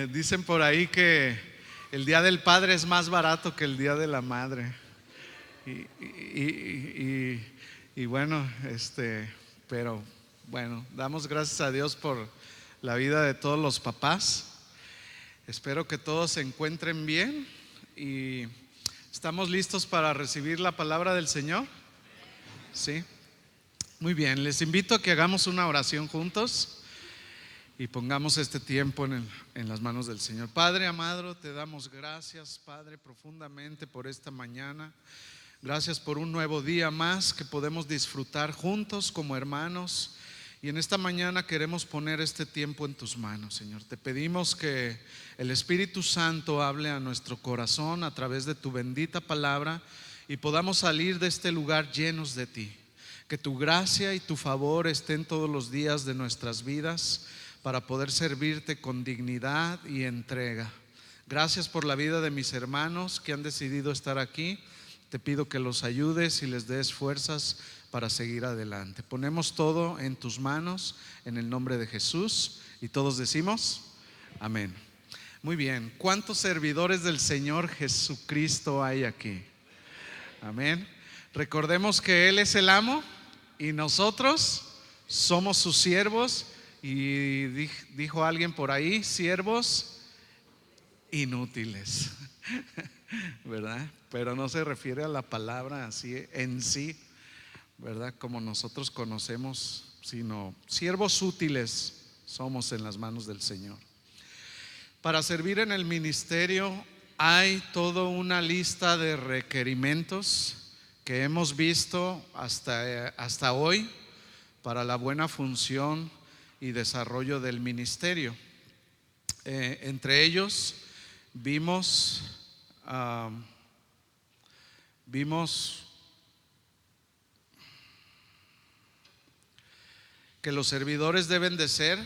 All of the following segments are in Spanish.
Dicen por ahí que el Día del Padre es más barato que el Día de la Madre. Y bueno, pero bueno, damos gracias a Dios por la vida de todos los papás. Espero que todos se encuentren bien y estamos listos para recibir la palabra del Señor. Sí, muy bien, les invito a que hagamos una oración juntos y pongamos este tiempo en las manos del Señor. Padre amado, te damos gracias, Padre, profundamente por esta mañana. Gracias por un nuevo día más que podemos disfrutar juntos como hermanos. Y en esta mañana queremos poner este tiempo en tus manos, Señor. Te pedimos que el Espíritu Santo hable a nuestro corazón a través de tu bendita palabra y podamos salir de este lugar llenos de ti. Que tu gracia y tu favor estén todos los días de nuestras vidas para poder servirte con dignidad y entrega. Gracias por la vida de mis hermanos que han decidido estar aquí. Te pido que los ayudes y les des fuerzas para seguir adelante. Ponemos todo en tus manos en el nombre de Jesús y todos decimos amén. Muy bien, ¿cuántos servidores del Señor Jesucristo hay aquí? Amén. Recordemos que Él es el amo y nosotros somos sus siervos. Y dijo alguien por ahí, siervos inútiles, ¿verdad? Pero no se refiere a la palabra así en sí, ¿verdad? Como nosotros conocemos, sino siervos útiles somos en las manos del Señor. Para servir en el ministerio hay toda una lista de requerimientos que hemos visto hasta hoy para la buena función y desarrollo del ministerio. Entre ellos vimos que los servidores deben de ser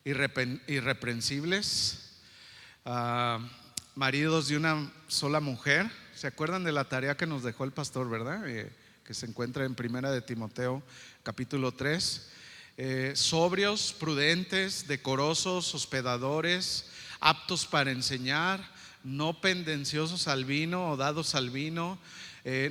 irreprensibles, maridos de una sola mujer. ¿Se acuerdan de la tarea que nos dejó el pastor, verdad? Que se encuentra en Primera de Timoteo capítulo 3. Sobrios, prudentes, decorosos, hospedadores, aptos para enseñar, no pendenciosos al vino o dados al vino,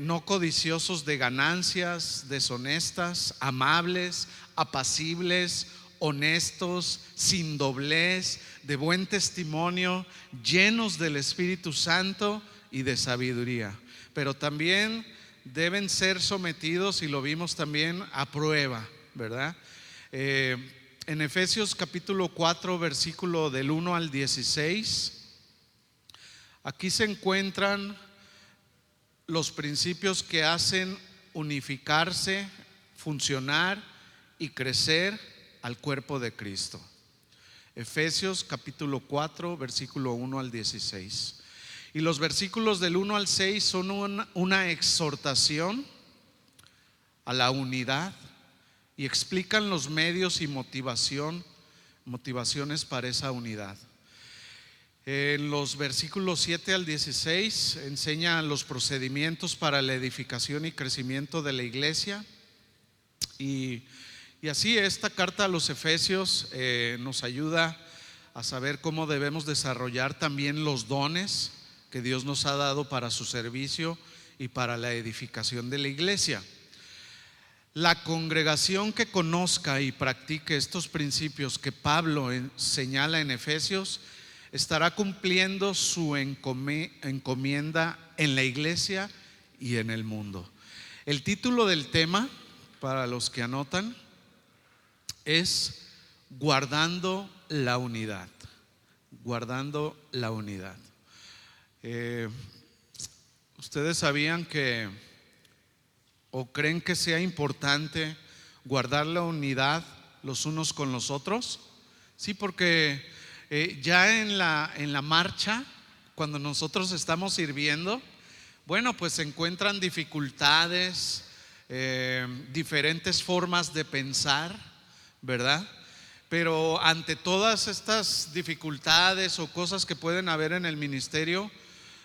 no codiciosos de ganancias, deshonestas, amables, apacibles, honestos, sin doblez, de buen testimonio, llenos del Espíritu Santo y de sabiduría. Pero también deben ser sometidos, y lo vimos también, a prueba, ¿verdad? En Efesios capítulo 4 versículo del 1 al 16, aquí se encuentran los principios que hacen unificarse, funcionar y crecer al cuerpo de Cristo. Efesios capítulo 4 versículo 1 al 16. Y los versículos del 1 al 6 son una exhortación a la unidad y explican los medios y motivaciones para esa unidad. En los versículos 7 al 16 enseñan los procedimientos para la edificación y crecimiento de la iglesia. Y así esta carta a los Efesios nos ayuda a saber cómo debemos desarrollar también los dones que Dios nos ha dado para su servicio y para la edificación de la iglesia. La congregación que conozca y practique estos principios que Pablo señala en Efesios estará cumpliendo su encomienda en la iglesia y en el mundo. El título del tema, para los que anotan, es Guardando la unidad. Guardando la unidad. ¿Ustedes sabían o creen que sea importante guardar la unidad los unos con los otros? Sí, porque ya en la marcha, cuando nosotros estamos sirviendo, bueno, pues se encuentran dificultades, diferentes formas de pensar, ¿verdad? Pero ante todas estas dificultades o cosas que pueden haber en el ministerio,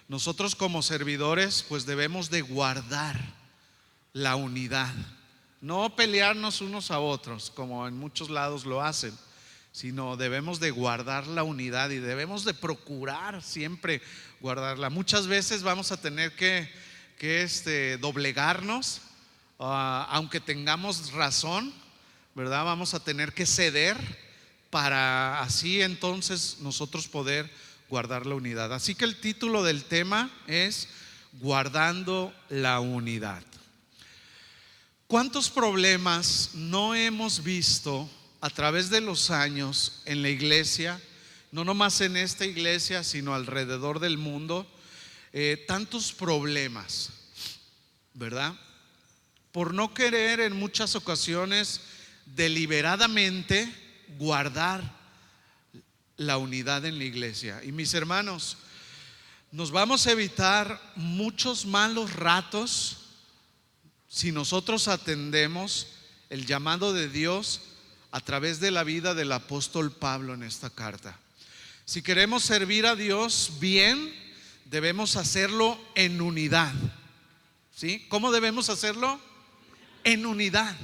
nosotros como servidores pues debemos de guardar la unidad, no pelearnos unos a otros como en muchos lados lo hacen, sino debemos de guardar la unidad y debemos de procurar siempre guardarla. Muchas veces vamos a tener que doblegarnos, aunque tengamos razón, ¿verdad? Vamos a tener que ceder para así entonces nosotros poder guardar la unidad. Así que el título del tema es guardando la unidad. ¿Cuántos problemas no hemos visto a través de los años en la iglesia? No nomás en esta iglesia, sino alrededor del mundo. Tantos problemas, ¿verdad? Por no querer en muchas ocasiones deliberadamente guardar la unidad en la iglesia. Y mis hermanos, nos vamos a evitar muchos malos ratos si nosotros atendemos el llamado de Dios a través de la vida del apóstol Pablo en esta carta. Si queremos servir a Dios bien, debemos hacerlo en unidad. ¿Sí? ¿Cómo debemos hacerlo? En unidad,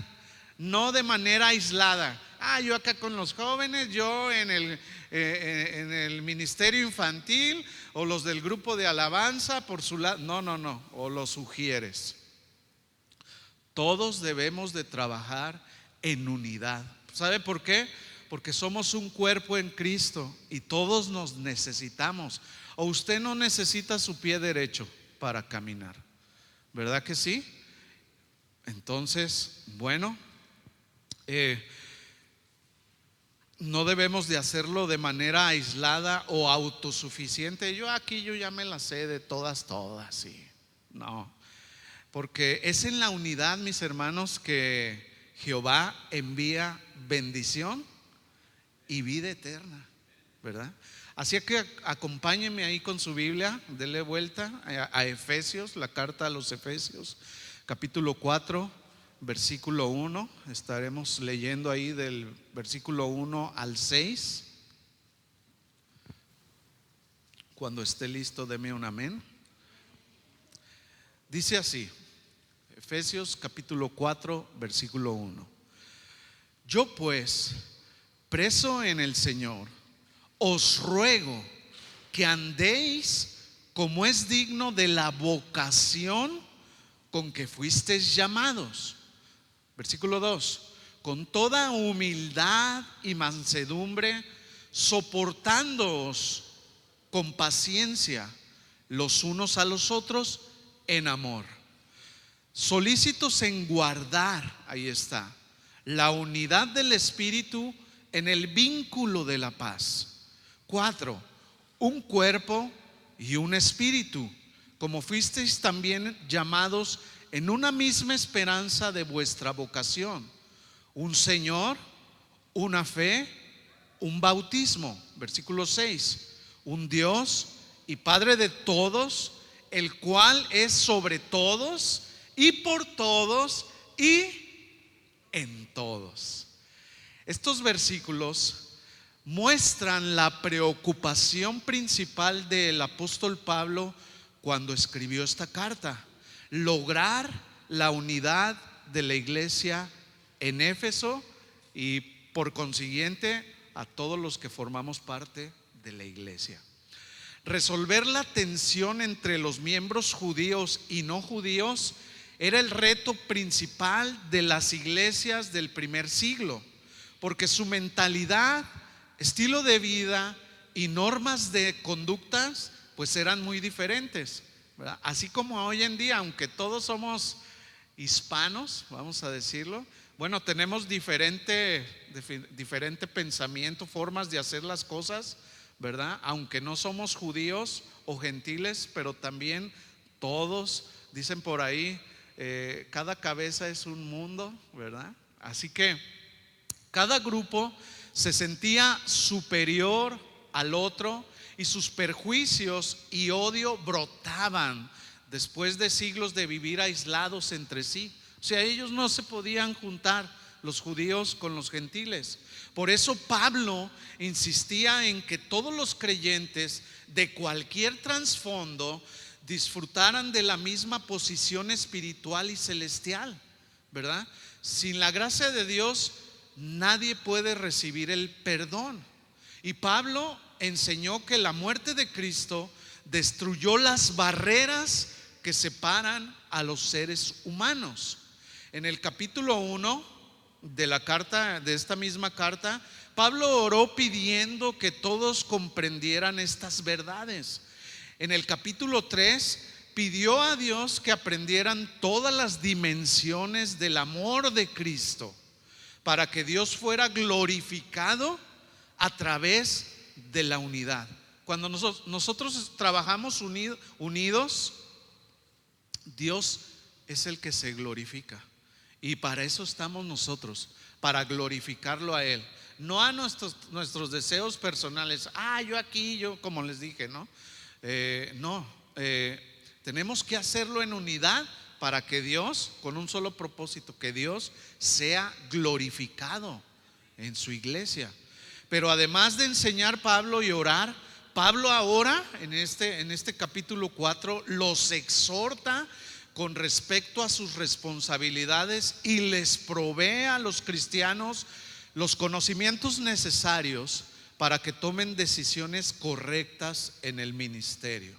no de manera aislada. Yo acá con los jóvenes, yo en el ministerio infantil, o los del grupo de alabanza por su lado. No, o los sugieres. Todos debemos de trabajar en unidad. ¿Sabe por qué? Porque somos un cuerpo en Cristo y todos nos necesitamos. O usted no necesita su pie derecho para caminar, ¿verdad que sí? Entonces, bueno, no debemos de hacerlo de manera aislada o autosuficiente. Yo ya me la sé de todas, sí. No, porque es en la unidad, mis hermanos, que Jehová envía bendición y vida eterna, ¿verdad? Así que acompáñenme ahí con su Biblia, denle vuelta a Efesios, la carta a los Efesios, capítulo 4, versículo 1. Estaremos leyendo ahí del versículo 1 al 6. Cuando esté listo, deme un amén. Dice así, Efesios capítulo 4, versículo 1. Yo pues, preso en el Señor, os ruego que andéis como es digno de la vocación con que fuisteis llamados. Versículo 2. Con toda humildad y mansedumbre, soportándoos con paciencia los unos a los otros en amor, solícitos en guardar, ahí está, la unidad del Espíritu en el vínculo de la paz. 4. Un cuerpo y un espíritu, como fuisteis también llamados en una misma esperanza de vuestra vocación. Un Señor, una fe, un bautismo. Versículo 6. Un Dios y Padre de todos, el cual es sobre todos y por todos y en todos. Estos versículos muestran la preocupación principal del apóstol Pablo cuando escribió esta carta: lograr la unidad de la iglesia en Éfeso y por consiguiente a todos los que formamos parte de la iglesia. Resolver la tensión entre los miembros judíos y no judíos era el reto principal de las iglesias del primer siglo, porque su mentalidad, estilo de vida y normas de conductas pues eran muy diferentes, ¿verdad? Así como hoy en día, aunque todos somos hispanos, vamos a decirlo, bueno, tenemos diferente pensamiento, formas de hacer las cosas, ¿verdad? Aunque no somos judíos o gentiles, pero también todos, dicen por ahí, cada cabeza es un mundo, ¿verdad? Así que cada grupo se sentía superior al otro y sus perjuicios y odio brotaban después de siglos de vivir aislados entre sí. O sea, ellos no se podían juntar, los judíos con los gentiles. Por eso Pablo insistía en que todos los creyentes de cualquier trasfondo disfrutaran de la misma posición espiritual y celestial, ¿verdad? Sin la gracia de Dios, nadie puede recibir el perdón. Y Pablo enseñó que la muerte de Cristo destruyó las barreras que separan a los seres humanos. En el capítulo 1 de la carta, de esta misma carta, Pablo oró pidiendo que todos comprendieran estas verdades. En el capítulo 3 pidió a Dios que aprendieran todas las dimensiones del amor de Cristo, para que Dios fuera glorificado a través de la unidad. Cuando nosotros trabajamos unidos, Dios es el que se glorifica. Y para eso estamos nosotros, para glorificarlo a Él, no a nuestros deseos personales. Yo aquí, yo como les dije, ¿no? Tenemos que hacerlo en unidad para que Dios, con un solo propósito, que Dios sea glorificado en su iglesia. Pero además de enseñar Pablo y orar, Pablo ahora en este capítulo 4 los exhorta con respecto a sus responsabilidades y les provee a los cristianos los conocimientos necesarios para que tomen decisiones correctas en el ministerio.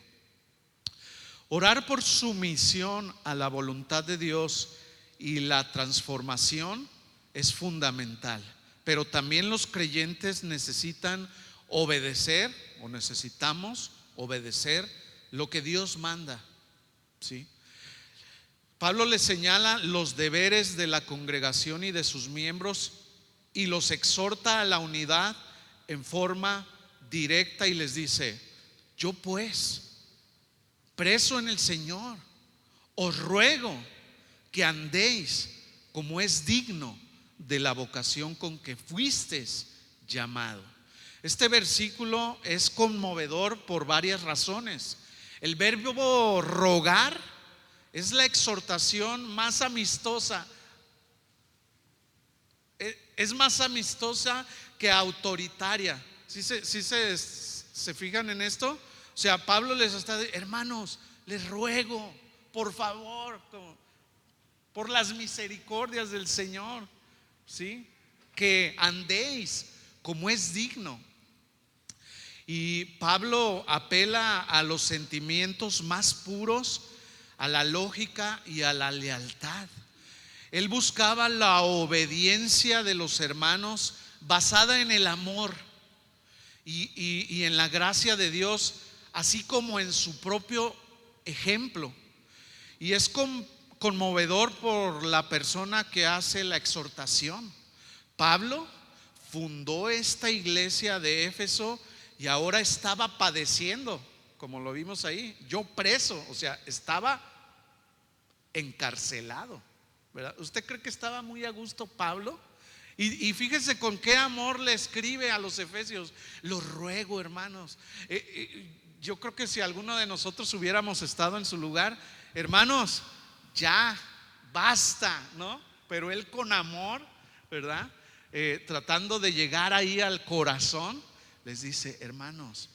Orar por sumisión a la voluntad de Dios y la transformación es fundamental, pero también los creyentes necesitamos obedecer lo que Dios manda, ¿sí? Pablo les señala los deberes de la congregación y de sus miembros y los exhorta a la unidad en forma directa y les dice: yo pues, preso en el Señor, os ruego que andéis como es digno de la vocación con que fuisteis llamado. Este versículo es conmovedor por varias razones. El verbo rogar es la exhortación más amistosa. Es más amistosa que autoritaria. ¿Sí se fijan en esto? O sea, Pablo les está diciendo: hermanos, les ruego, por favor, por las misericordias del Señor, ¿sí?, que andéis como es digno. Y Pablo apela a los sentimientos más puros, a la lógica y a la lealtad. Él buscaba la obediencia de los hermanos basada en el amor y en la gracia de Dios, así como en su propio ejemplo. Y es conmovedor por la persona que hace la exhortación. Pablo fundó esta iglesia de Éfeso y ahora estaba padeciendo, como lo vimos ahí, yo preso, o sea, estaba encarcelado, ¿verdad? ¿Usted cree que estaba muy a gusto Pablo? Y fíjese con qué amor le escribe a los efesios: los ruego, hermanos. Yo creo que si alguno de nosotros hubiéramos estado en su lugar, hermanos, ya basta, ¿no? Pero él con amor, ¿verdad? Tratando de llegar ahí al corazón, les dice: hermanos,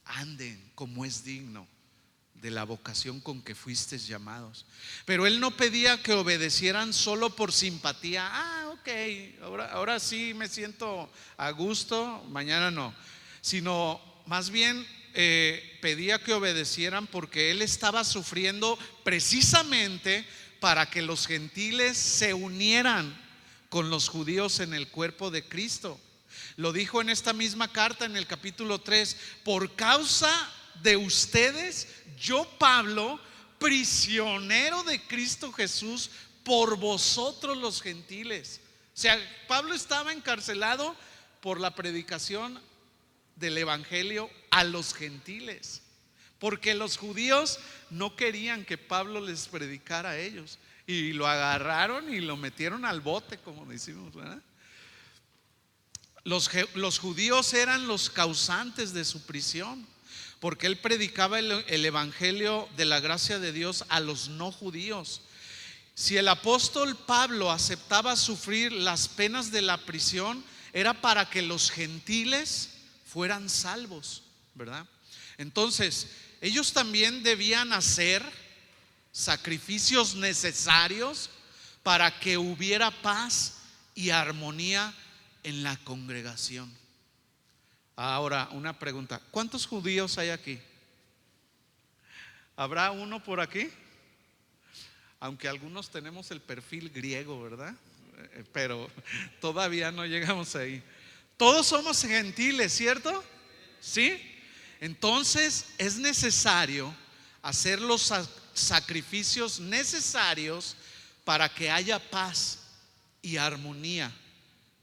anden como es digno de la vocación con que fuisteis llamados. Pero él no pedía que obedecieran solo por simpatía. Ok, ahora sí me siento a gusto, mañana no. Sino más bien pedía que obedecieran porque él estaba sufriendo precisamente para que los gentiles se unieran con los judíos en el cuerpo de Cristo. Lo dijo en esta misma carta en el capítulo 3: por causa de ustedes, yo, Pablo, prisionero de Cristo Jesús, por vosotros los gentiles. O sea, Pablo estaba encarcelado por la predicación del evangelio a los gentiles, porque los judíos no querían que Pablo les predicara a ellos, y lo agarraron y lo metieron al bote, como decimos, ¿verdad? Los judíos eran los causantes de su prisión, porque él predicaba el evangelio de la gracia de Dios a los no judíos. Si el apóstol Pablo aceptaba sufrir las penas de la prisión, era para que los gentiles fueran salvos, ¿verdad? Entonces, ellos también debían hacer sacrificios necesarios para que hubiera paz y armonía en la congregación. Ahora, una pregunta: ¿cuántos judíos hay aquí? ¿Habrá uno por aquí? Aunque algunos tenemos el perfil griego, ¿verdad? Pero todavía no llegamos ahí. Todos somos gentiles, ¿cierto? ¿Sí? Entonces es necesario hacer los sacrificios necesarios para que haya paz y armonía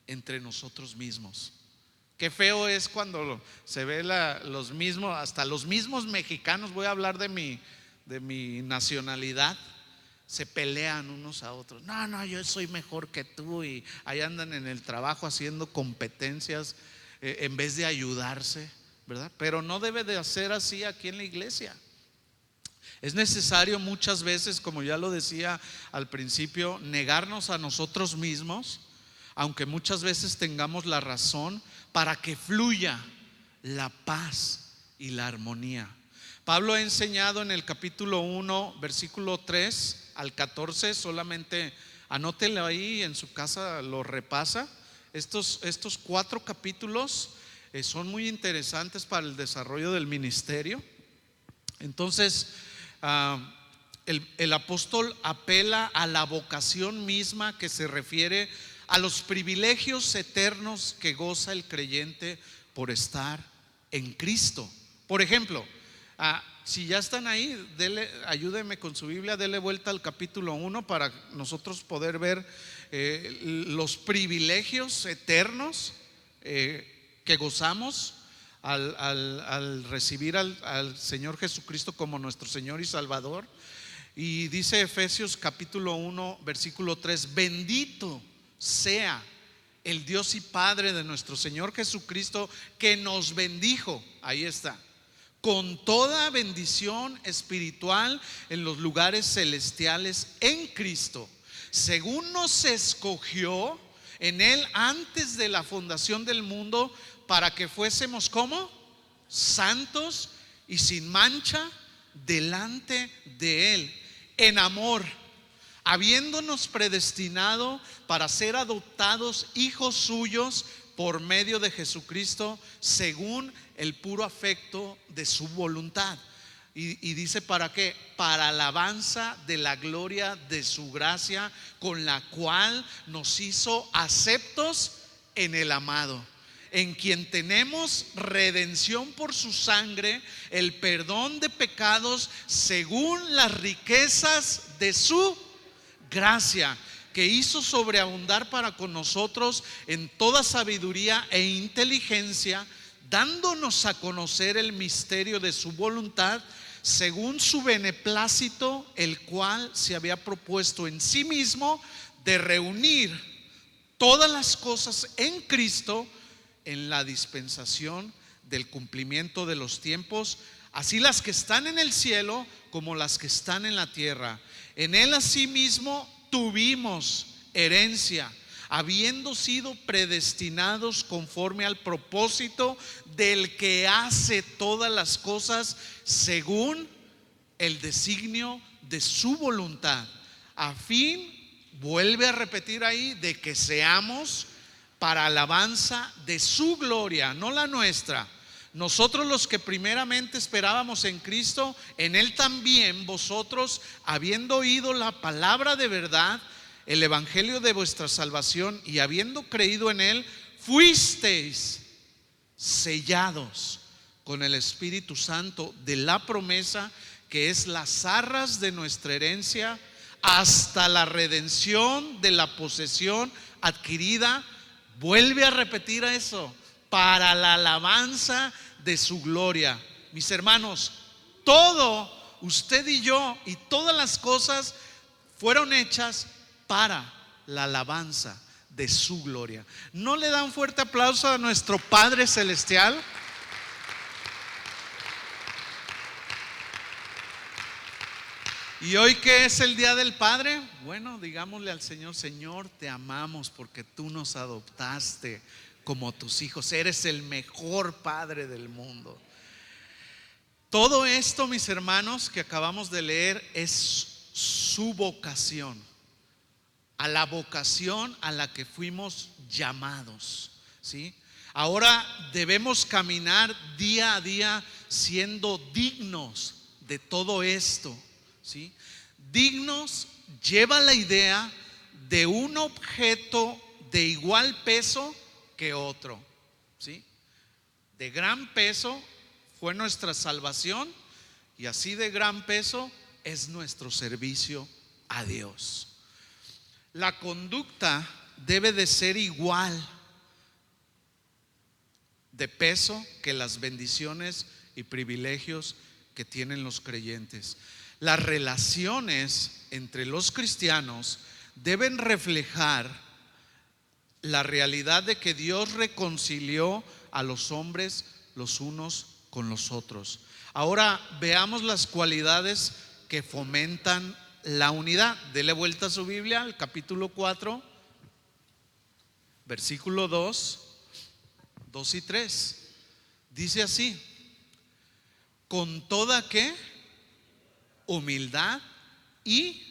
entre nosotros mismos. Qué feo es cuando se ve los mismos, hasta los mismos mexicanos, voy a hablar de mi nacionalidad, se pelean unos a otros. No, yo soy mejor que tú, y ahí andan en el trabajo haciendo competencias en vez de ayudarse, ¿verdad? Pero no debe de ser así aquí en la iglesia. Es necesario muchas veces, como ya lo decía al principio, negarnos a nosotros mismos, aunque muchas veces tengamos la razón, para que fluya la paz y la armonía. Pablo ha enseñado en el capítulo 1, versículo 3 al 14, solamente anótelo ahí en su casa, lo repasa. Estos 4 capítulos son muy interesantes para el desarrollo del ministerio. Entonces, el apóstol apela a la vocación misma, que se refiere a los privilegios eternos que goza el creyente por estar en Cristo. Por ejemplo, si ya están ahí, ayúdenme con su Biblia, dele vuelta al capítulo 1 para nosotros poder ver los privilegios eternos que gozamos al recibir al Señor Jesucristo como nuestro Señor y Salvador. Y dice Efesios capítulo 1 versículo 3: bendito sea el Dios y Padre de nuestro Señor Jesucristo, que nos bendijo, ahí está, con toda bendición espiritual en los lugares celestiales en Cristo, según nos escogió en Él antes de la fundación del mundo, para que fuésemos como santos y sin mancha delante de Él, en amor, habiéndonos predestinado para ser adoptados hijos suyos por medio de Jesucristo, según el puro afecto de su voluntad. Y dice: ¿para qué? Para alabanza de la gloria de su gracia, con la cual nos hizo aceptos en el amado, en quien tenemos redención por su sangre, el perdón de pecados, según las riquezas de su gracia, que hizo sobreabundar para con nosotros en toda sabiduría e inteligencia, dándonos a conocer el misterio de su voluntad, según su beneplácito, el cual se había propuesto en sí mismo de reunir todas las cosas en Cristo, en la dispensación del cumplimiento de los tiempos, así las que están en el cielo como las que están en la tierra. En Él asimismo tuvimos herencia, habiendo sido predestinados conforme al propósito del que hace todas las cosas según el designio de su voluntad, a fin, vuelve a repetir ahí, de que seamos para alabanza de su gloria, no la nuestra. Nosotros, los que primeramente esperábamos en Cristo, en Él también vosotros, habiendo oído la palabra de verdad, el evangelio de vuestra salvación, y habiendo creído en Él, fuisteis sellados con el Espíritu Santo de la promesa, que es las arras de nuestra herencia, hasta la redención de la posesión adquirida. Vuelve a repetir a eso: para la alabanza de su gloria. Mis hermanos, todo, usted y yo, y todas las cosas fueron hechas para la alabanza de su gloria. ¿No le dan fuerte aplauso a nuestro Padre Celestial? Y hoy, que es el Día del Padre, bueno, digámosle al Señor: Señor, te amamos porque tú nos adoptaste como tus hijos. Eres el mejor padre del mundo. Todo esto, mis hermanos, que acabamos de leer, es su vocación. a la vocación a la que fuimos llamados, ¿sí? Ahora debemos caminar día a día siendo dignos de todo esto, ¿sí? Dignos lleva la idea de un objeto de igual peso que otro, ¿sí? De gran peso fue nuestra salvación y así de gran peso es nuestro servicio a Dios. La conducta debe de ser igual de peso que las bendiciones y privilegios que tienen los creyentes. Las relaciones entre los cristianos deben reflejar la realidad de que Dios reconcilió a los hombres los unos con los otros. Ahora veamos las cualidades que fomentan la unidad. Dele vuelta a su Biblia al capítulo 4, versículo 2 y 3. Dice así: con toda ¿qué? Humildad y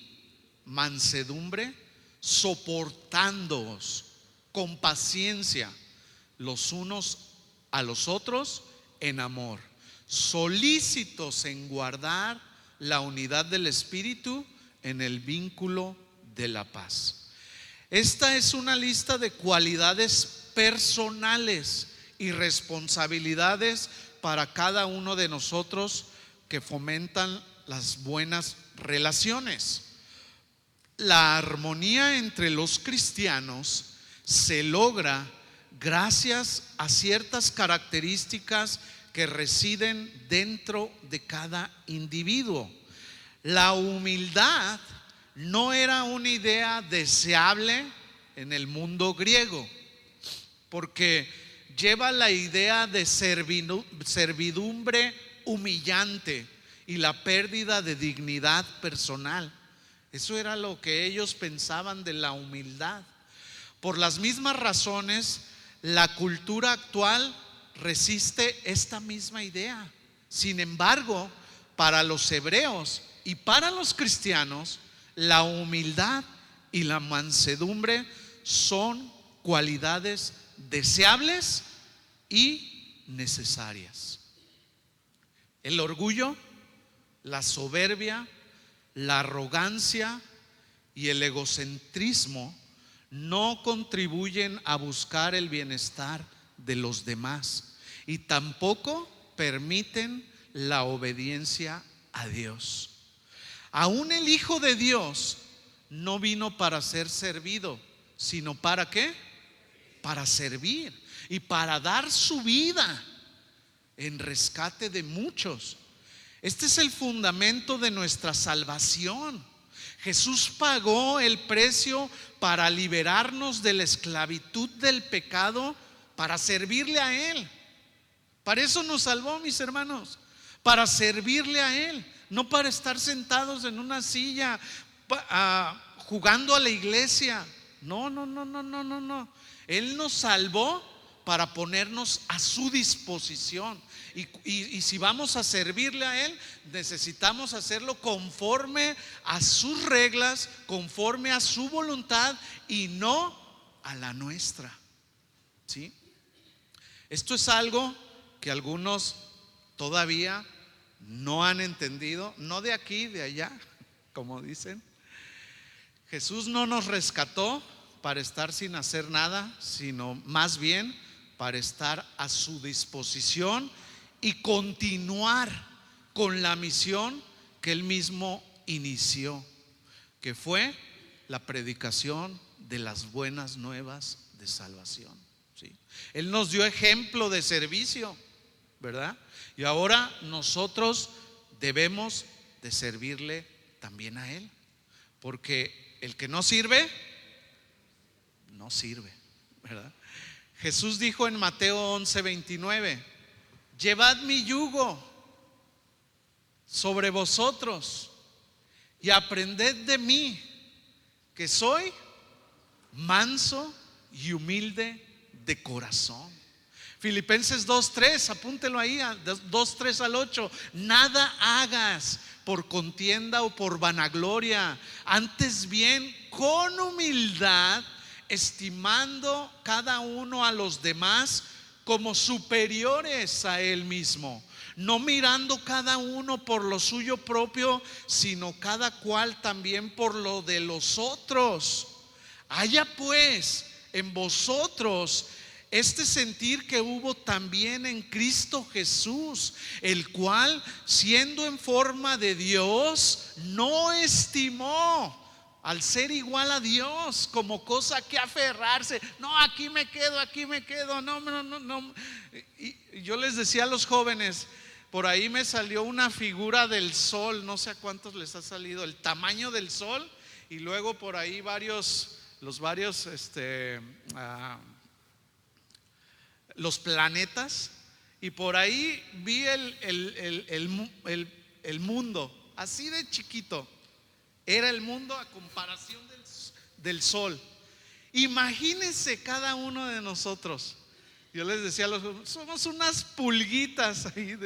mansedumbre, soportándoos con paciencia los unos a los otros en amor, solícitos en guardar la unidad del Espíritu en el vínculo de la paz. Esta es una lista de cualidades personales y responsabilidades para cada uno de nosotros que fomentan las buenas relaciones. La armonía entre los cristianos se logra gracias a ciertas características que residen dentro de cada individuo. La humildad no era una idea deseable en el mundo griego, porque lleva la idea de servidumbre humillante y la pérdida de dignidad personal. Eso era lo que ellos pensaban de la humildad. Por las mismas razones, la cultura actual resiste esta misma idea. Sin embargo, para los hebreos y para los cristianos, la humildad y la mansedumbre son cualidades deseables y necesarias. El orgullo, la soberbia, la arrogancia y el egocentrismo no contribuyen a buscar el bienestar de los demás y tampoco permiten la obediencia a Dios. Aún el Hijo de Dios no vino para ser servido, sino ¿para qué? Para servir y para dar su vida en rescate de muchos. Este es el fundamento de nuestra salvación. Jesús pagó el precio para liberarnos de la esclavitud del pecado, para servirle a Él. Para eso nos salvó, mis hermanos, para servirle a Él, no para estar sentados en una silla jugando a la iglesia. No. Él nos salvó para ponernos a su disposición. Y si vamos a servirle a Él, necesitamos hacerlo conforme a sus reglas, conforme a su voluntad y no a la nuestra. ¿Sí? Esto es algo que algunos todavía no han entendido, no de aquí, de allá, como dicen. Jesús no nos rescató para estar sin hacer nada, sino más bien para estar a su disposición y continuar con la misión que Él mismo inició, que fue la predicación de las buenas nuevas de salvación. ¿Sí? Él nos dio ejemplo de servicio, ¿verdad? Y ahora nosotros debemos de servirle también a Él, porque el que no sirve, no sirve, ¿verdad? Jesús dijo en Mateo 11:29: llevad mi yugo sobre vosotros y aprended de mí, que soy manso y humilde de corazón. Filipenses 2:3, apúntelo ahí, 2:3 al 8. Nada hagas por contienda o por vanagloria, antes bien con humildad, estimando cada uno a los demás como superiores a él mismo, no mirando cada uno por lo suyo propio, sino cada cual también por lo de los otros. Haya pues en vosotros este sentir que hubo también en Cristo Jesús, el cual, siendo en forma de Dios, no estimó al ser igual a Dios como cosa que aferrarse. No, aquí me quedo, no. Y yo les decía a los jóvenes, por ahí me salió una figura del sol, no sé a cuántos les ha salido, el tamaño del sol, y luego por ahí los varios los planetas, y por ahí vi el mundo, así de chiquito era el mundo a comparación del sol. Imagínense cada uno de nosotros. Yo les decía a los jóvenes, somos unas pulguitas ahí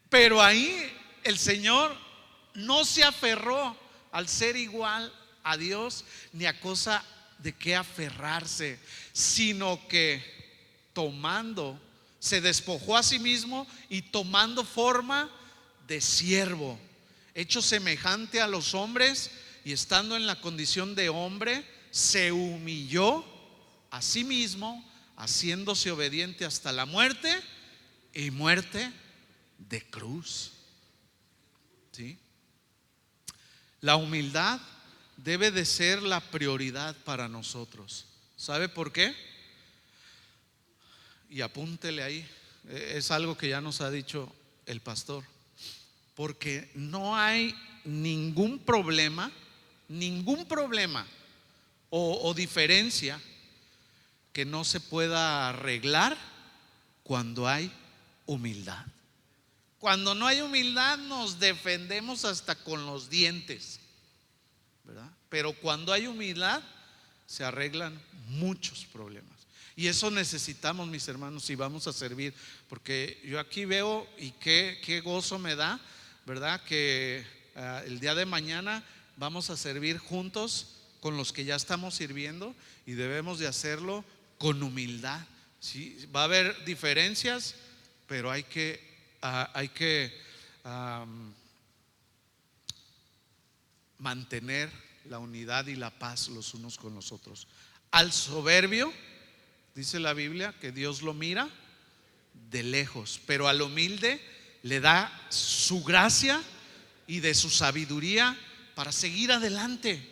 pero ahí el Señor no se aferró al ser igual a Dios ni a cosa de qué aferrarse, sino que se despojó a sí mismo y tomando forma de siervo, hecho semejante a los hombres, y estando en la condición de hombre, se humilló a sí mismo, haciéndose obediente hasta la muerte, y muerte de cruz. ¿Sí? La humildad debe de ser la prioridad para nosotros. ¿Sabe por qué? Y apúntele ahí, es algo que ya nos ha dicho el pastor. Porque no hay ningún problema o diferencia que no se pueda arreglar cuando hay humildad. Cuando no hay humildad nos defendemos hasta con los dientes, ¿verdad? Pero cuando hay humildad se arreglan muchos problemas. Y eso necesitamos, mis hermanos, si vamos a servir. Porque yo aquí veo, y qué gozo me da, ¿verdad? Que el día de mañana vamos a servir juntos con los que ya estamos sirviendo, y debemos de hacerlo con humildad. ¿Sí? Va a haber diferencias, pero hay que mantener la unidad y la paz los unos con los otros. Al soberbio, dice la Biblia, que Dios lo mira de lejos, pero al humilde le da su gracia y de su sabiduría para seguir adelante.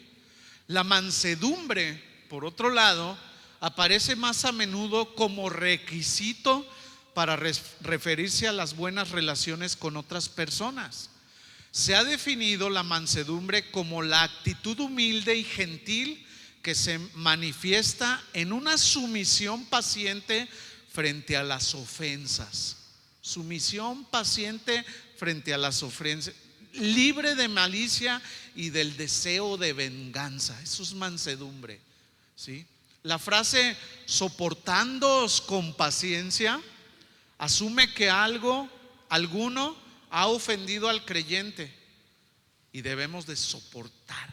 La mansedumbre, por otro lado, aparece más a menudo como requisito para referirse a las buenas relaciones con otras personas. Se ha definido la mansedumbre como la actitud humilde y gentil que se manifiesta en una sumisión paciente frente a las ofensas. Sumisión paciente frente a las ofensas, libre de malicia y del deseo de venganza. Eso es mansedumbre, ¿sí? La frase soportándoos con paciencia asume que alguno ha ofendido al creyente y debemos de soportar,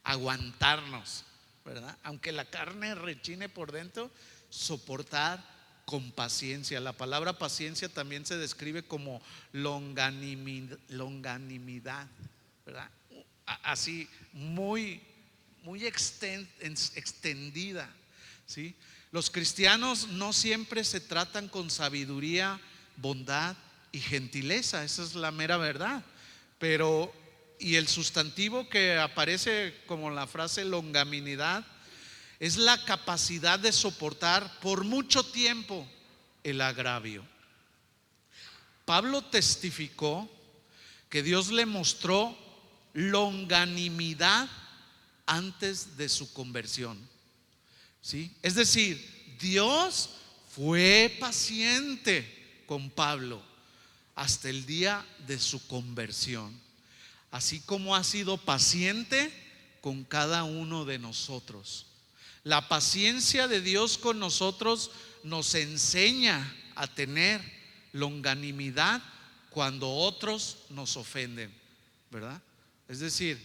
aguantarnos, ¿verdad? Aunque la carne rechine por dentro, soportar con paciencia. La palabra paciencia también se describe como longanimidad, ¿verdad? Así muy extendida, ¿sí? Los cristianos no siempre se tratan con sabiduría, bondad y gentileza, esa es la mera verdad. Pero, y el sustantivo que aparece como la frase longanimidad es la capacidad de soportar por mucho tiempo el agravio. Pablo testificó que Dios le mostró longanimidad antes de su conversión, ¿sí? Es decir, Dios fue paciente con Pablo hasta el día de su conversión, así como ha sido paciente con cada uno de nosotros. La paciencia de Dios con nosotros nos enseña a tener longanimidad cuando otros nos ofenden. ¿verdad? Es decir,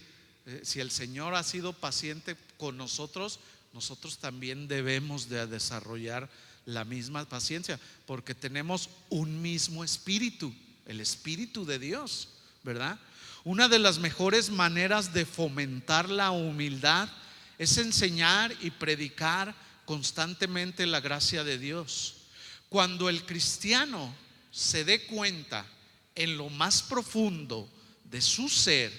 si el Señor ha sido paciente con nosotros, nosotros también debemos de desarrollar la misma paciencia, porque tenemos un mismo espíritu, el Espíritu de Dios, ¿verdad? Una de las mejores maneras de fomentar la humildad es enseñar y predicar constantemente la gracia de Dios. Cuando el cristiano se dé cuenta en lo más profundo de su ser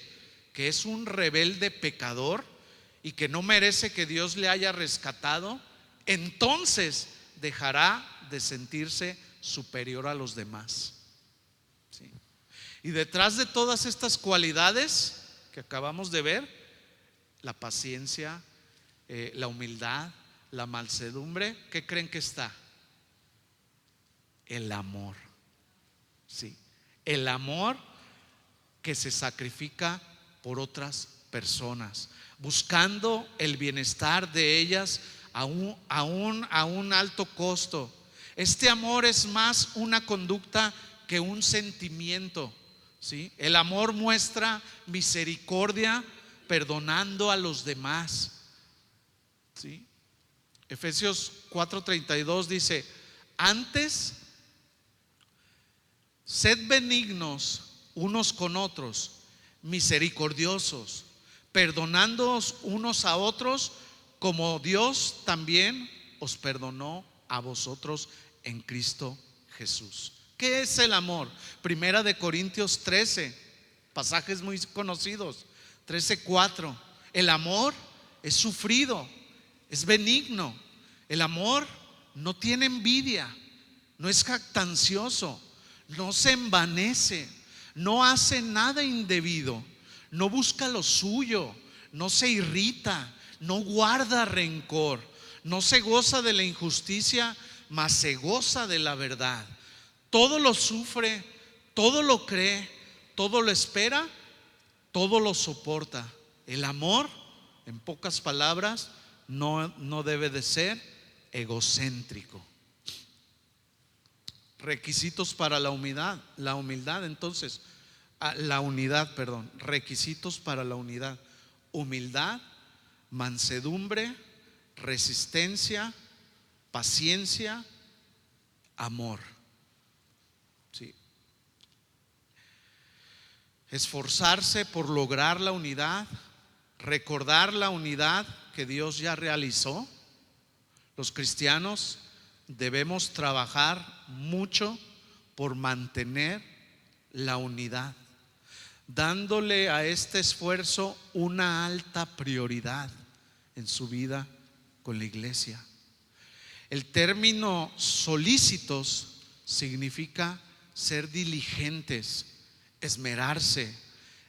que es un rebelde pecador y que no merece que Dios le haya rescatado, entonces dejará de sentirse superior a los demás. ¿Sí? Y detrás de todas estas cualidades que acabamos de ver, la paciencia, la humildad, la mansedumbre, ¿qué creen que está? El amor. Sí, el amor que se sacrifica por otras personas, buscando el bienestar de ellas a un alto costo. Este amor es más una conducta que un sentimiento, ¿sí? El amor muestra misericordia perdonando a los demás, ¿sí? Efesios 4:32 dice: antes, sed benignos unos con otros, misericordiosos, perdonándoos unos a otros, como Dios también os perdonó a vosotros en Cristo Jesús. ¿Qué es el amor? Primera de Corintios 13, pasajes muy conocidos, 13:4. El amor es sufrido, es benigno. El amor no tiene envidia, no es jactancioso, no se envanece, no hace nada indebido, no busca lo suyo, no se irrita, no guarda rencor, no se goza de la injusticia, mas se goza de la verdad. Todo lo sufre, todo lo cree, todo lo espera, todo lo soporta. El amor, en pocas palabras, no debe de ser egocéntrico. Requisitos para la humildad, entonces, la unidad, perdón. Requisitos para la unidad: humildad, mansedumbre, resistencia, paciencia, amor. Sí. Esforzarse por lograr la unidad, recordar la unidad que Dios ya realizó. Los cristianos debemos trabajar mucho por mantener la unidad, dándole a este esfuerzo una alta prioridad en su vida con la iglesia. El término solícitos significa ser diligentes, esmerarse,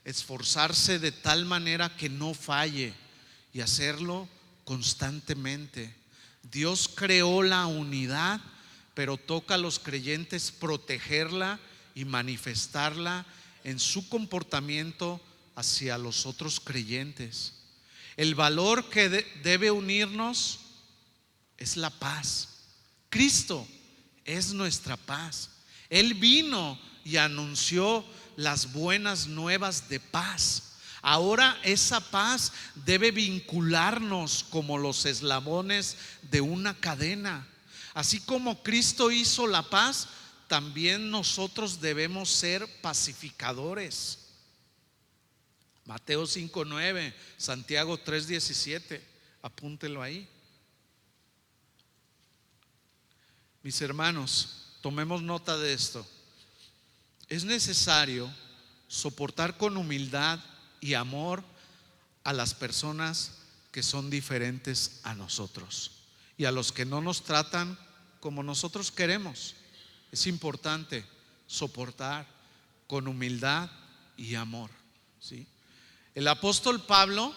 esforzarse de tal manera que no falle y hacerlo constantemente. Dios creó la unidad, pero toca a los creyentes protegerla y manifestarla en su comportamiento hacia los otros creyentes. El valor que debe unirnos es la paz. Cristo es nuestra paz. Él vino y anunció las buenas nuevas de paz. Ahora esa paz debe vincularnos como los eslabones de una cadena. Así como Cristo hizo la paz, también nosotros debemos ser pacificadores. Mateo 5:9, Santiago 3:17, apúntelo ahí. Mis hermanos, tomemos nota de esto. Es necesario soportar con humildad y amor a las personas que son diferentes a nosotros y a los que no nos tratan como nosotros queremos. Es importante soportar con humildad y amor, ¿sí? El apóstol Pablo,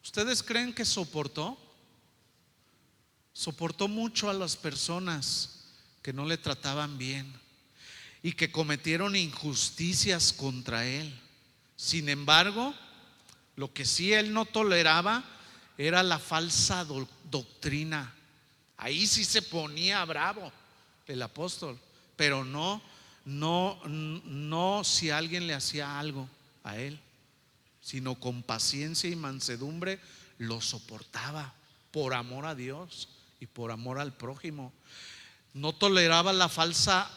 ¿ustedes creen que soportó? Soportó mucho a las personas que no le trataban bien y que cometieron injusticias contra él. Sin embargo, lo que sí él no toleraba era la falsa doctrina. Ahí sí se ponía bravo el apóstol, pero no si alguien le hacía algo. a él, sino con paciencia y mansedumbre lo soportaba por amor a Dios y por amor al prójimo. No toleraba la falsa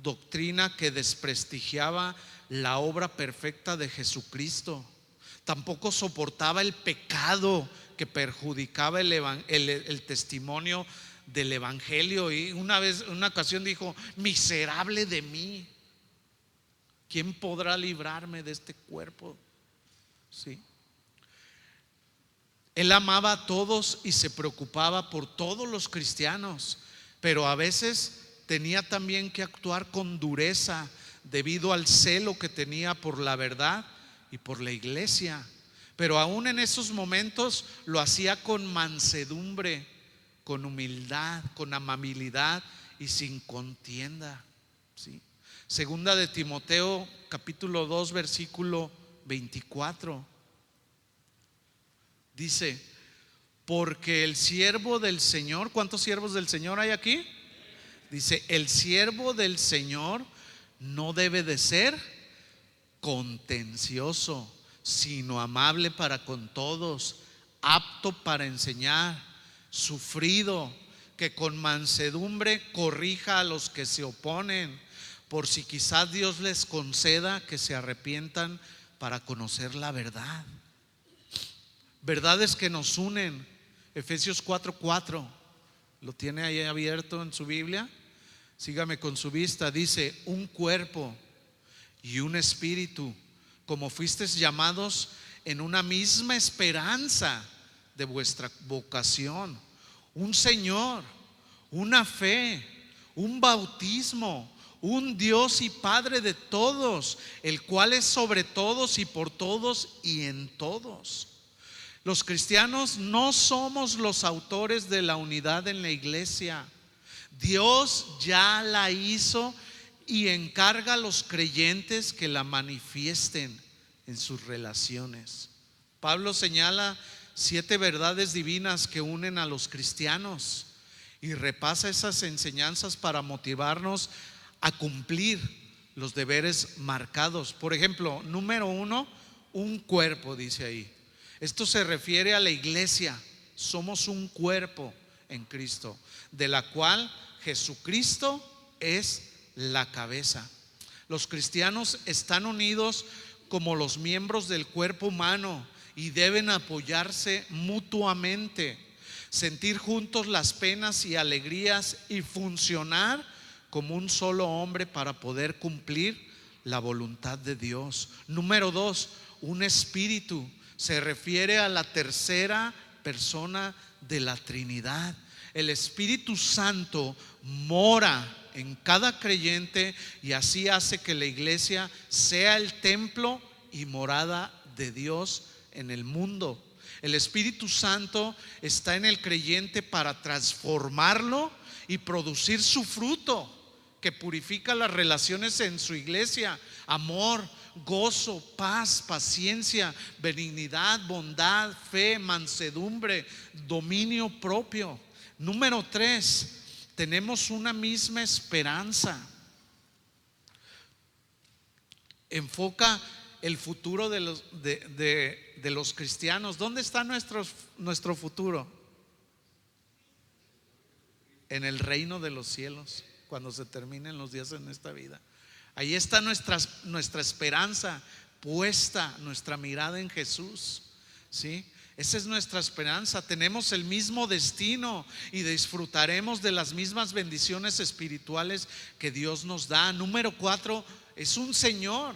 doctrina que desprestigiaba la obra perfecta de Jesucristo. Tampoco soportaba el pecado que perjudicaba el testimonio del evangelio. Y una ocasión dijo: miserable de mí, ¿quién podrá librarme de este cuerpo? Sí. Él amaba a todos y se preocupaba por todos los cristianos, pero a veces tenía también que actuar con dureza debido al celo que tenía por la verdad y por la iglesia. Pero aún en esos momentos lo hacía con mansedumbre, con humildad, con amabilidad y sin contienda. ¿Sí? Segunda de Timoteo capítulo 2 versículo 24 dice: porque el siervo del Señor, ¿cuántos siervos del Señor hay aquí? Dice: el siervo del Señor no debe de ser contencioso, sino amable para con todos, apto para enseñar, sufrido, que con mansedumbre corrija a los que se oponen, por si quizás Dios les conceda que se arrepientan para conocer la verdad. Verdades que nos unen. Efesios 4:4, lo tiene ahí abierto en su Biblia. Sígame con su vista. Dice: un cuerpo y un espíritu, como fuisteis llamados en una misma esperanza de vuestra vocación, un Señor, una fe, un bautismo, un Dios y Padre de todos, el cual es sobre todos y por todos y en todos. Los cristianos no somos los autores de la unidad en la iglesia. Dios ya la hizo y encarga a los creyentes que la manifiesten en sus relaciones. Pablo señala 7 verdades divinas que unen a los cristianos y repasa esas enseñanzas para motivarnos a cumplir los deberes marcados. Por ejemplo, número 1, un cuerpo, dice ahí. Esto se refiere a la iglesia. Somos un cuerpo en Cristo, de la cual Jesucristo es la cabeza. Los cristianos están unidos como los miembros del cuerpo humano y deben apoyarse mutuamente, sentir juntos las penas y alegrías y funcionar como un solo hombre para poder cumplir la voluntad de Dios. Número 2, un espíritu. Se refiere a la tercera persona de la Trinidad. El Espíritu Santo mora en cada creyente y así hace que la iglesia sea el templo y morada de Dios en el mundo. El Espíritu Santo está en el creyente para transformarlo y producir su fruto, que purifica las relaciones en su iglesia: amor, gozo, paz, paciencia, benignidad, bondad, fe, mansedumbre, dominio propio. Número 3, tenemos una misma esperanza. Enfoca el futuro de los cristianos. ¿Dónde está nuestro futuro? En el reino de los cielos, cuando se terminen los días en esta vida. Ahí está nuestra esperanza puesta, nuestra mirada en Jesús. ¿Sí? Esa es nuestra esperanza. Tenemos el mismo destino y disfrutaremos de las mismas bendiciones espirituales que Dios nos da. Número 4, es un Señor,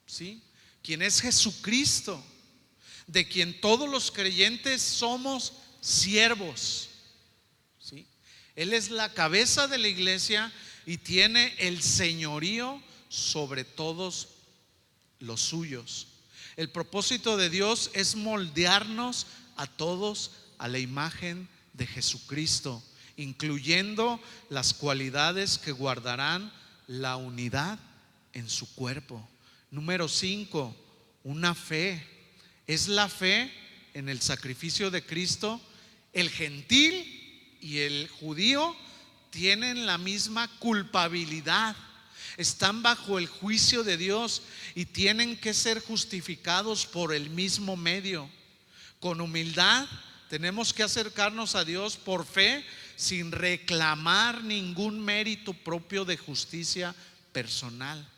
¿sí? Quien es Jesucristo, de quien todos los creyentes somos siervos, ¿sí? Él es la cabeza de la iglesia y tiene el señorío sobre todos los suyos. El propósito de Dios es moldearnos a todos a la imagen de Jesucristo, incluyendo las cualidades que guardarán la unidad en su cuerpo. Número 5, una fe. Es la fe en el sacrificio de Cristo. El gentil y el judío tienen la misma culpabilidad. están bajo el juicio de Dios y tienen que ser justificados por el mismo medio. Con humildad tenemos que acercarnos a Dios por fe, sin reclamar ningún mérito propio de justicia personal.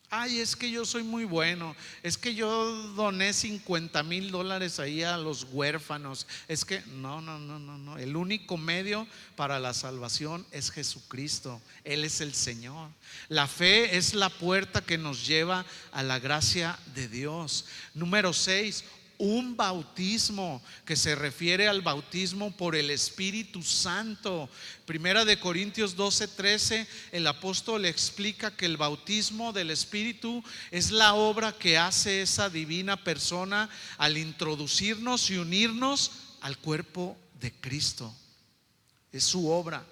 Ay, es que yo soy muy bueno, es que yo doné $50,000 ahí a los huérfanos. Es que no. El único medio para la salvación es Jesucristo. Él es el Señor. La fe es la puerta que nos lleva a la gracia de Dios. Número 6, un bautismo que se refiere al bautismo por el Espíritu Santo. Primera de Corintios 12:13, el apóstol explica que el bautismo del Espíritu es la obra que hace esa divina persona al introducirnos y unirnos al cuerpo de Cristo. Es su obra.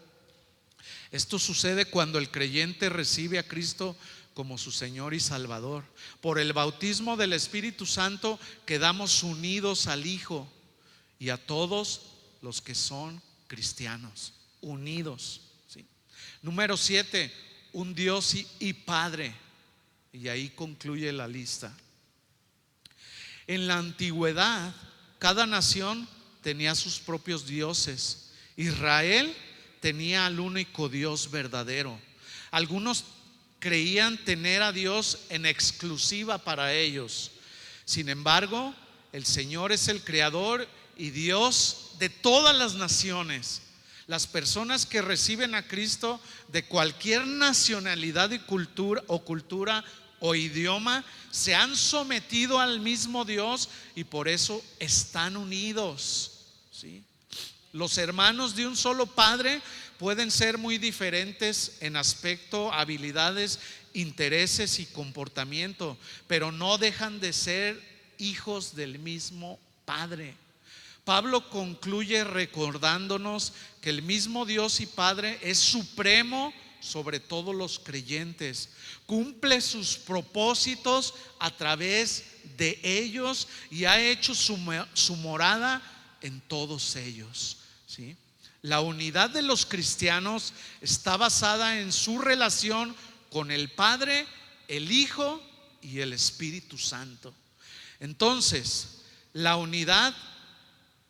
Esto sucede cuando el creyente recibe a Cristo como su Señor y Salvador. Por el bautismo del Espíritu Santo quedamos unidos al Hijo y a todos los que son cristianos, unidos, ¿sí? Número 7, un Dios y Padre. Y ahí concluye la lista. En la antigüedad, cada nación tenía sus propios dioses. Israel tenía al único Dios verdadero. Algunos creían tener a Dios en exclusiva para ellos. Sin embargo, el Señor es el creador y Dios de todas las naciones. Las personas que reciben a Cristo de cualquier nacionalidad y cultura o idioma se han sometido al mismo Dios y por eso están unidos, ¿sí? Los hermanos de un solo Padre pueden ser muy diferentes en aspecto, habilidades, intereses y comportamiento, pero no dejan de ser hijos del mismo Padre. Pablo concluye recordándonos que el mismo Dios y Padre es supremo sobre todos los creyentes, cumple sus propósitos a través de ellos y ha hecho su morada en todos ellos, ¿sí? La unidad de los cristianos está basada en su relación con el Padre, el Hijo y el Espíritu Santo. Entonces, la unidad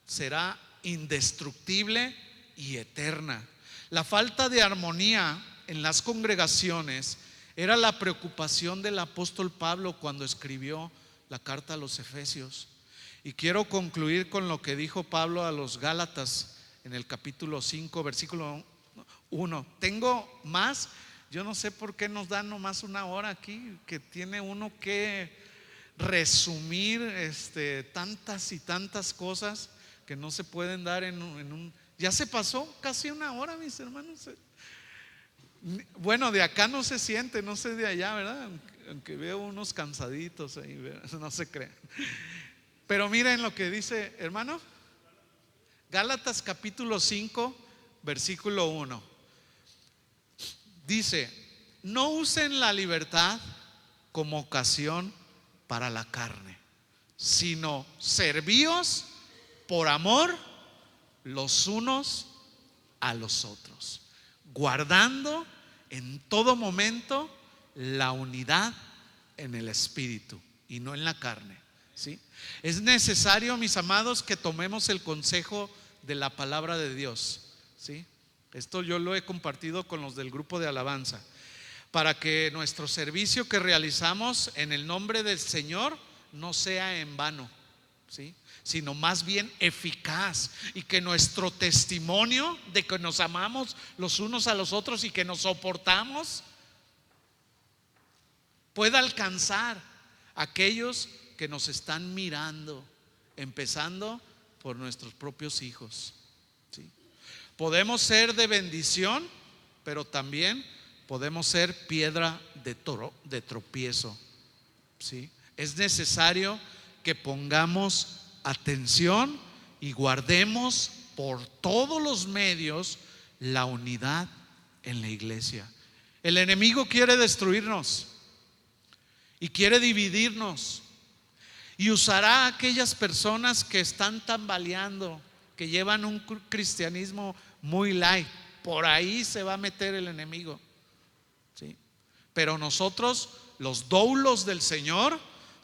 será indestructible y eterna. La falta de armonía en las congregaciones era la preocupación del apóstol Pablo cuando escribió la carta a los Efesios. Y quiero concluir con lo que dijo Pablo a los Gálatas en el capítulo 5, versículo 1. Tengo más, yo no sé por qué nos dan nomás una hora aquí, que tiene uno que resumir tantas y tantas cosas que no se pueden dar en un. Ya se pasó casi una hora, mis hermanos. Bueno, de acá no se siente, no sé de allá, ¿verdad? Aunque veo unos cansaditos ahí, ¿verdad? No se crean. Pero miren lo que dice, hermano. Gálatas capítulo 5, versículo 1. Dice: no usen la libertad como ocasión para la carne, sino servíos por amor los unos a los otros, guardando en todo momento la unidad en el espíritu y no en la carne, ¿sí? Es necesario, mis amados, que tomemos el consejo de la palabra de Dios, ¿sí? Esto yo lo he compartido con los del grupo de alabanza, para que nuestro servicio que realizamos en el nombre del Señor no sea en vano, ¿sí? Sino más bien eficaz, y que nuestro testimonio de que nos amamos los unos a los otros y que nos soportamos pueda alcanzar a aquellos que nos están mirando, empezando por nuestros propios hijos, ¿sí? Podemos ser de bendición, pero también podemos ser piedra de tropiezo, ¿sí? Es necesario que pongamos atención y guardemos por todos los medios la unidad en la iglesia. El enemigo quiere destruirnos y quiere dividirnos, y usará a aquellas personas que están tambaleando, que llevan un cristianismo muy light. Por ahí se va a meter el enemigo, ¿sí? Pero nosotros, los doulos del Señor,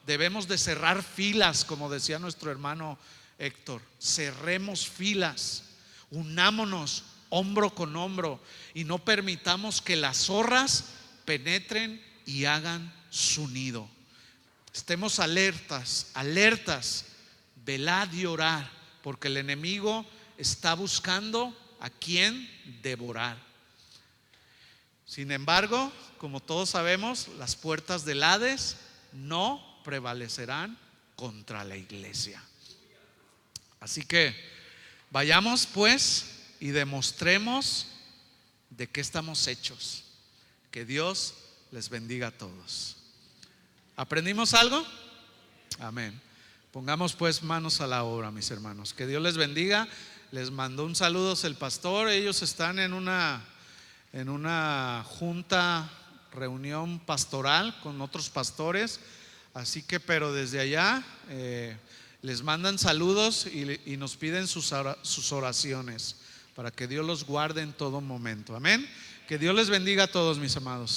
debemos de cerrar filas, como decía nuestro hermano Héctor. Cerremos filas, unámonos hombro con hombro y no permitamos que las zorras penetren y hagan su nido. Estemos alertas, alertas, velad y orad, porque el enemigo está buscando a quien devorar. Sin embargo, como todos sabemos, las puertas del Hades no prevalecerán contra la iglesia. Así que vayamos pues y demostremos de qué estamos hechos. Que Dios les bendiga a todos. ¿Aprendimos algo? Amén. Pongamos pues manos a la obra, mis hermanos. Que Dios les bendiga. Les mandó un saludo el pastor. Ellos están en una junta, reunión pastoral con otros pastores. Así que, pero desde allá les mandan saludos y nos piden sus oraciones para que Dios los guarde en todo momento. Amén. Que Dios les bendiga a todos, mis amados.